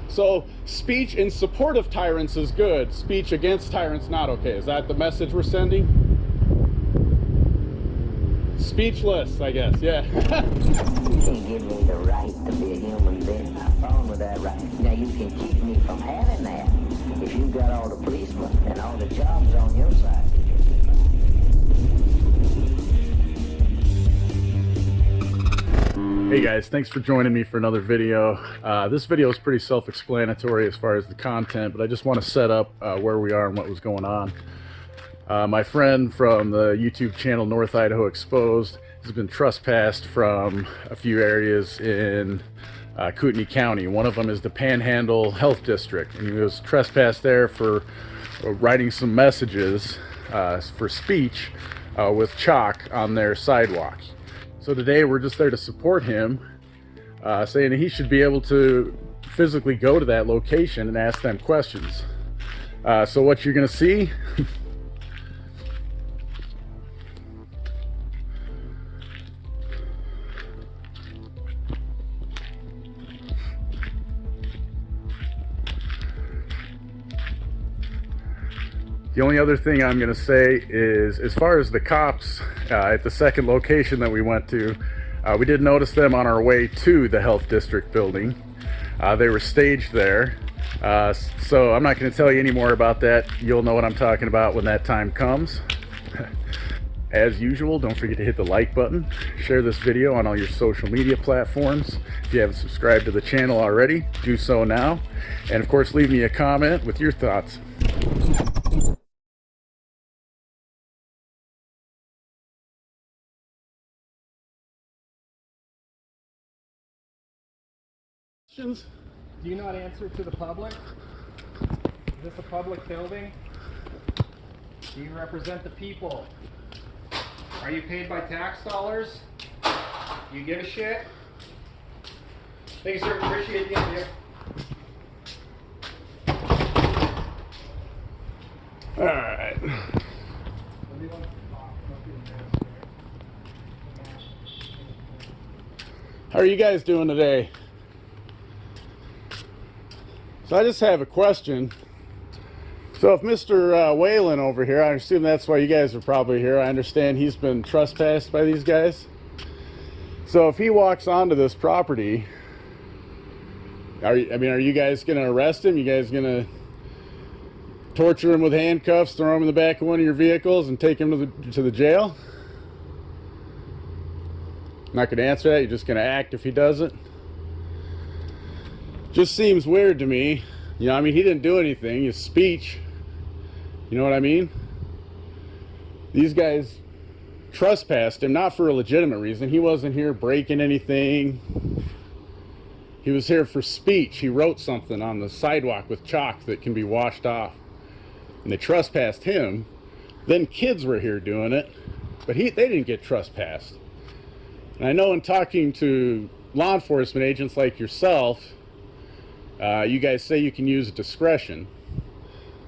So speech in support of tyrants is good. Speech against tyrants not okay. Is that the message we're sending? Speechless, I guess. Yeah. You can't give me the right to be a human being. I'm wrong with that right. Now you can keep me from having that if you've got all the policemen and all the jobs on your side. Hey guys, thanks for joining me for another video. This video is pretty self-explanatory as far as the content, but I just want to set up where we are and what was going on. My friend from the YouTube channel North Idaho Exposed has been trespassed from a few areas in Kootenai County. One of them is the Panhandle Health District, and he was trespassed there for writing some messages for speech with chalk on their sidewalk. So today we're just there to support him, saying that he should be able to physically go to that location and ask them questions. So what you're going to see the only other thing I'm going to say is, as far as the cops at the second location that we went to, we did notice them on our way to the health district building. They were staged there. So I'm not going to tell you any more about that. You'll know what I'm talking about when that time comes. As usual, don't forget to hit the like button. Share this video on all your social media platforms. If you haven't subscribed to the channel already, do so now. And of course, leave me a comment with your thoughts. Do you not answer to the public? Is this a public building? Do you represent the people? Are you paid by tax dollars? Do you give a shit? Thank you, sir. Appreciate the interview. All right. How are you guys doing today? So I just have a question. So if Mr. Whalen over here, I assume that's why you guys are probably here. I understand he's been trespassed by these guys. So if he walks onto this property, are you guys going to arrest him? You guys going to torture him with handcuffs, throw him in the back of one of your vehicles, and take him to the jail? Not going to answer that. You're just going to act if he doesn't. Just seems weird to me. You know, I mean, he didn't do anything. His speech, you know what I mean? These guys trespassed him, not for a legitimate reason. He wasn't here breaking anything. He was here for speech. He wrote something on the sidewalk with chalk that can be washed off. And they trespassed him. Then kids were here doing it, but they didn't get trespassed. And I know in talking to law enforcement agents like yourself, you guys say you can use discretion.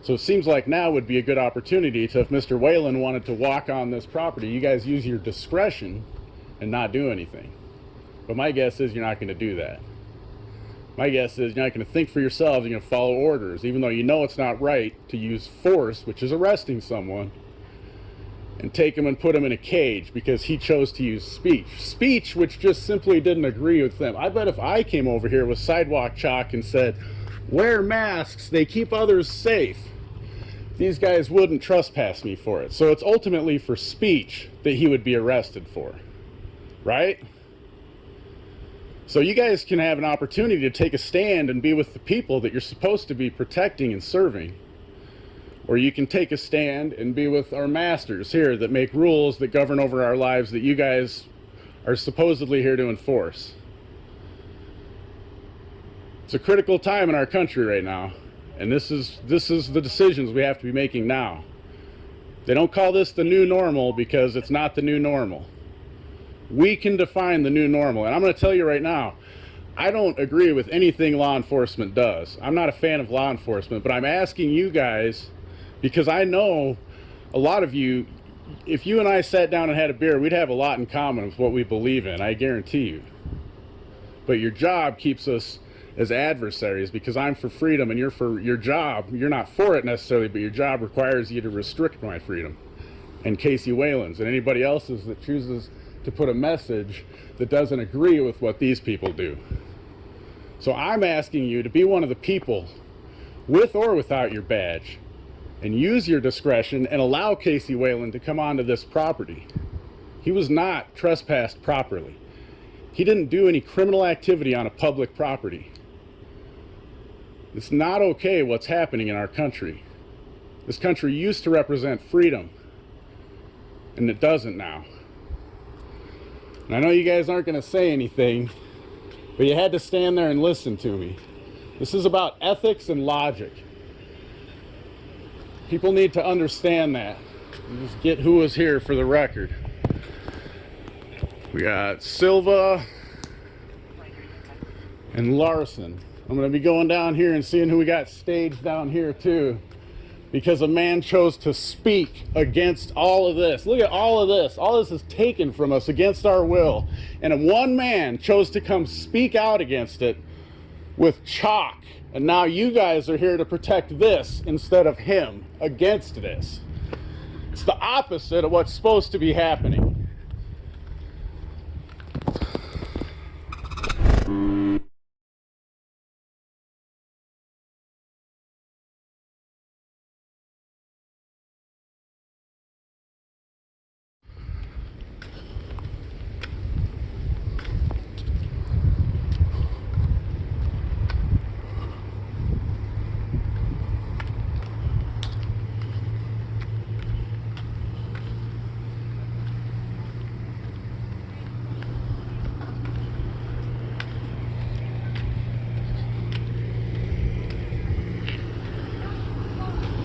So it seems like now would be a good opportunity to, if Mr. Whalen wanted to walk on this property, you guys use your discretion and not do anything. But my guess is you're not going to do that. My guess is you're not going to think for yourselves. You're going to follow orders, even though you know it's not right to use force, which is arresting someone, and take him and put him in a cage because he chose to use speech which just simply didn't agree with them. I bet if I came over here with sidewalk chalk and said, wear masks, they keep others safe, these guys wouldn't trespass me for it. So it's ultimately for speech that he would be arrested for, right? So you guys can have an opportunity to take a stand and be with the people that you're supposed to be protecting and serving. Or you can take a stand and be with our masters here that make rules that govern over our lives that you guys are supposedly here to enforce. It's a critical time in our country right now, and this is the decisions we have to be making now. They don't call this the new normal because it's not the new normal. We can define the new normal, and I'm going to tell you right now, I don't agree with anything law enforcement does. I'm not a fan of law enforcement, but I'm asking you guys, because I know a lot of you, if you and I sat down and had a beer, we'd have a lot in common with what we believe in, I guarantee you. But your job keeps us as adversaries because I'm for freedom and you're for your job. You're not for it necessarily, but your job requires you to restrict my freedom. And Casey Whalen's and anybody else's that chooses to put a message that doesn't agree with what these people do. So I'm asking you to be one of the people, with or without your badge, and use your discretion and allow Casey Whalen to come onto this property. He was not trespassed properly. He didn't do any criminal activity on a public property. It's not okay what's happening in our country. This country used to represent freedom, and it doesn't now. And I know you guys aren't going to say anything, but you had to stand there and listen to me. This is about ethics and logic. People need to understand that. Just get who was here for the record. We got Silva and Larson. I'm going to be going down here and seeing who we got staged down here too, because a man chose to speak against all of this. Look at all of this. All this is taken from us against our will. And one man chose to come speak out against it with chalk. And now you guys are here to protect this instead of him against this. It's the opposite of what's supposed to be happening.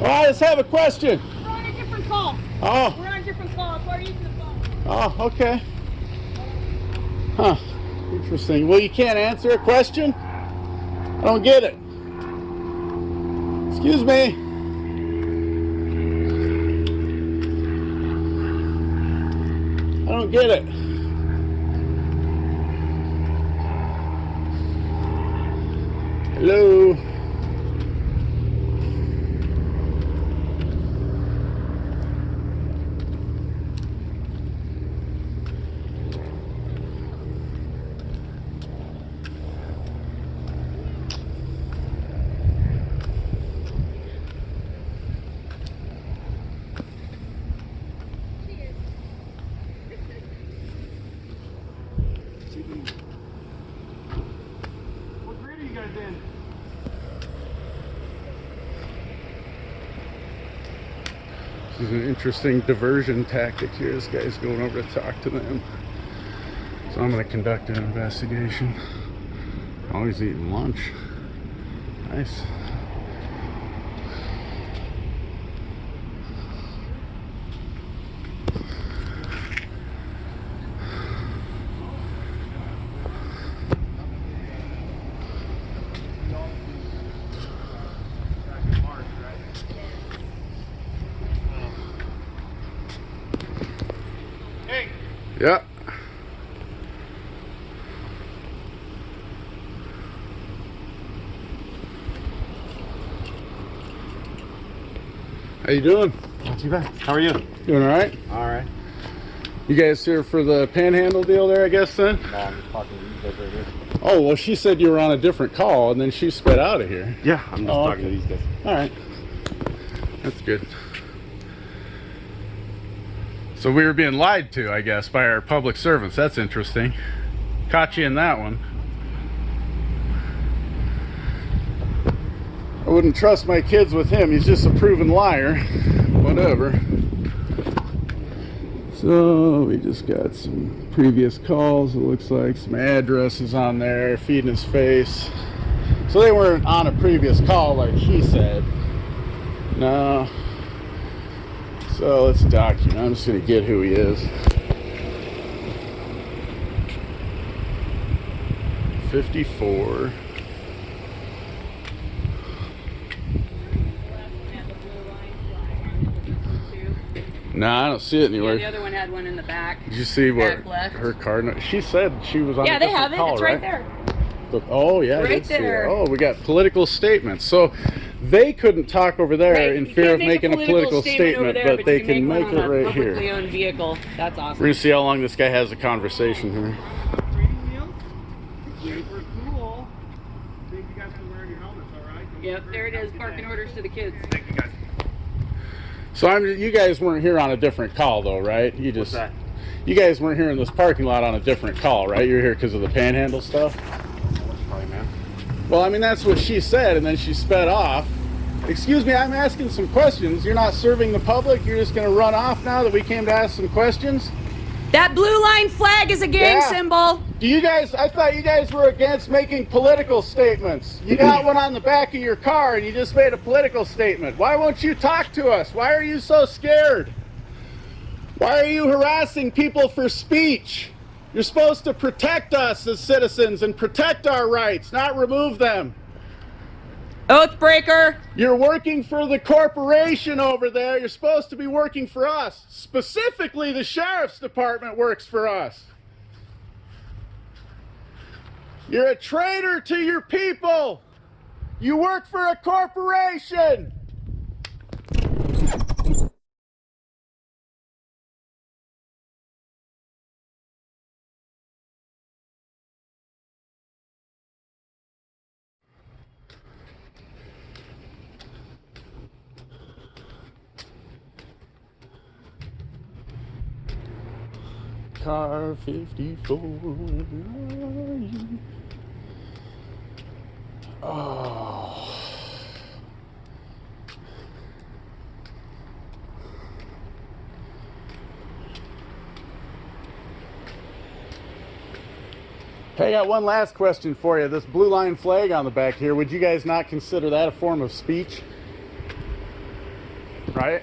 Oh, I just have a question. We're on a different call. Oh. We're on a different call. That's why we're using the phone. Oh, okay. Huh. Interesting. Well, you can't answer a question? I don't get it. Excuse me. I don't get it. Hello. What grade are you guys in? This is an interesting diversion tactic here. This guy's going over to talk to them. So I'm going to conduct an investigation. Always eating lunch. Nice. Hey, Yeah. How you doing? not too bad. How are you? Doing all right? All right. You guys here for the Panhandle deal there, I guess, then? No, I'm just talking to these guys right here. Oh, well, she said you were on a different call, and then she sped out of here. Yeah, I'm just Oh, talking okay. to these guys. All right. That's good. So we were being lied to, I guess, by our public servants. That's interesting. Caught you in that one. I wouldn't trust my kids with him. He's just a proven liar. Whatever. So we just got some previous calls. It looks like some addresses on there, feeding his face. So they weren't on a previous call like she said. No. So let's document. I'm just going to get who he is. 54. No, I don't see it anywhere. Yeah, the other one had one in the back. Did you see what Back left. her card? She said she was on. Yeah, a they different have it. call, It's right there. Oh yeah, I Right did see there. that. Oh, we got political statements. So they couldn't talk over there Right, in you fear can't of make making a political over statement, there, but they you can make one it on a right publicly here. owned vehicle. That's We're awesome. gonna see how long this guy has a conversation here. Training wheels? Super cool. Think you guys are wearing your helmets, all right? Yep, there it is. Parking orders to the kids. Thank you guys. So you guys weren't here on a different call though, right? You just, What's that? you guys weren't here in this parking lot on a different call, right? You're here because of the Panhandle stuff? Probably, man. Well, I mean, that's what she said, and then she sped off. Excuse me, I'm asking some questions. You're not serving the public? You're just going to run off now that we came to ask some questions? That blue line flag is a gang Yeah. symbol. Do you guys, I thought you guys were against making political statements. You got one on the back of your car and you just made a political statement. Why won't you talk to us? Why are you so scared? Why are you harassing people for speech? You're supposed to protect us as citizens and protect our rights, not remove them. Oathbreaker. You're working for the corporation over there. You're supposed to be working for us. Specifically, the sheriff's department works for us. You're a traitor to your people. You work for a corporation. Car 54. Oh. Hey, I got one last question for you. This blue line flag on the back here, would you guys not consider that a form of speech? Right?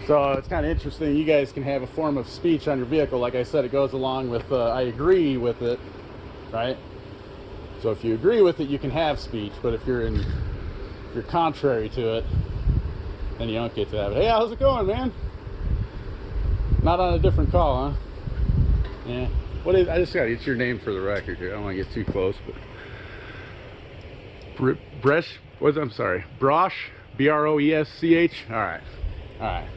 So it's kind of interesting. You guys can have a form of speech on your vehicle. Like I said, it goes along with, I agree with it, right? So if you agree with it, you can have speech. But if you're contrary to it, then you don't get to have it. Hey, how's it going, man? Not on a different call, huh? Yeah. What is? I just got to get your name for the record here. I don't want to get too close, but Bresh. I'm sorry. Brosh. Broesch. All right. All right.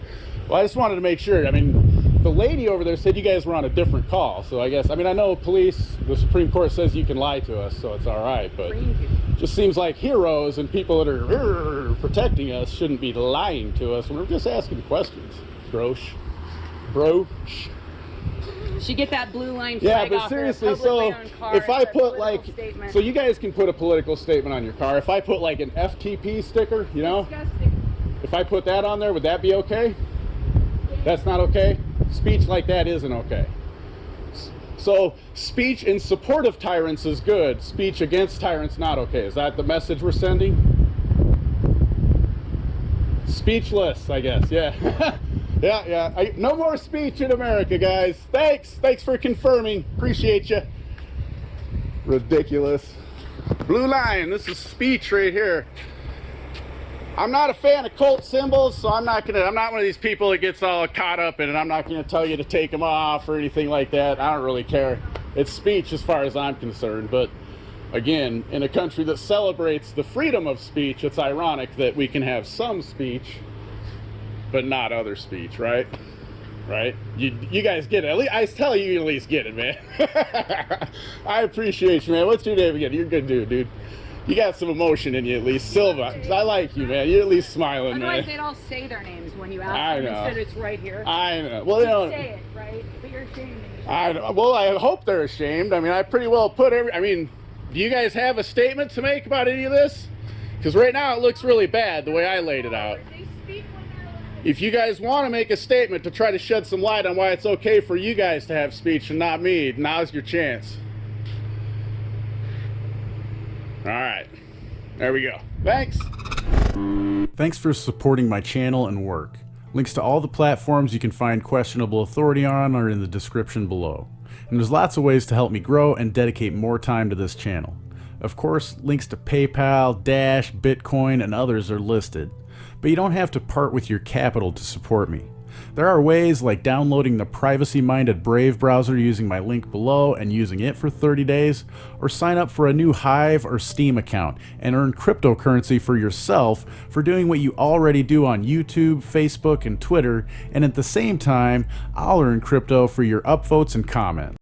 Well, I just wanted to make sure. I mean, the lady over there said you guys were on a different call, so I guess. I mean, I know police. The Supreme Court says you can lie to us, so it's all right. But it just seems like heroes and people that are protecting us shouldn't be lying to us when we're just asking questions. Brosh. She get that blue line Yeah, flag but off seriously, her so publicly owned car. if I It's a put political like, statement. so you guys can put a political statement on your car. If I put like an FTP sticker, you know, Disgusting. if I put that on there, would that be okay? That's not okay? Speech like that isn't okay. So speech in support of tyrants is good. Speech against tyrants not okay. Is that the message we're sending? Speechless, I guess. Yeah. Yeah. No more speech in America, guys. Thanks for confirming. Appreciate you. Ridiculous. Blue line. This is speech right here. I'm not a fan of cult symbols, so I'm not one of these people that gets all caught up in it. I'm not gonna tell you to take them off or anything like that. I don't really care. It's speech as far as I'm concerned. But again, in a country that celebrates the freedom of speech, it's ironic that we can have some speech but not other speech, right? Right? You guys get it. At least I tell you at least get it, man. I appreciate you, man. What's your name again? You're a good dude. You got some emotion in you at least. Silva. I like you, man. You're at least smiling, Otherwise, man. they'd all say their names when you ask I them know. instead it's right here. I know. Well, you know. Say it, right? But you're ashamed. Well, I hope they're ashamed. I mean, I pretty well put I mean, do you guys have a statement to make about any of this? Because right now it looks really bad the way I laid it out. They speak when they're allowed. If you guys want to make a statement to try to shed some light on why it's okay for you guys to have speech and not me, now's your chance. All right. There we go. Thanks. Thanks for supporting my channel and work. Links to all the platforms you can find questionable authority on are in the description below. And there's lots of ways to help me grow and dedicate more time to this channel. Of course, links to PayPal, Dash, Bitcoin, and others are listed. But you don't have to part with your capital to support me. There are ways like downloading the privacy-minded Brave browser using my link below and using it for 30 days, or sign up for a new Hive or Steam account and earn cryptocurrency for yourself for doing what you already do on YouTube, Facebook, and Twitter, and at the same time, I'll earn crypto for your upvotes and comments.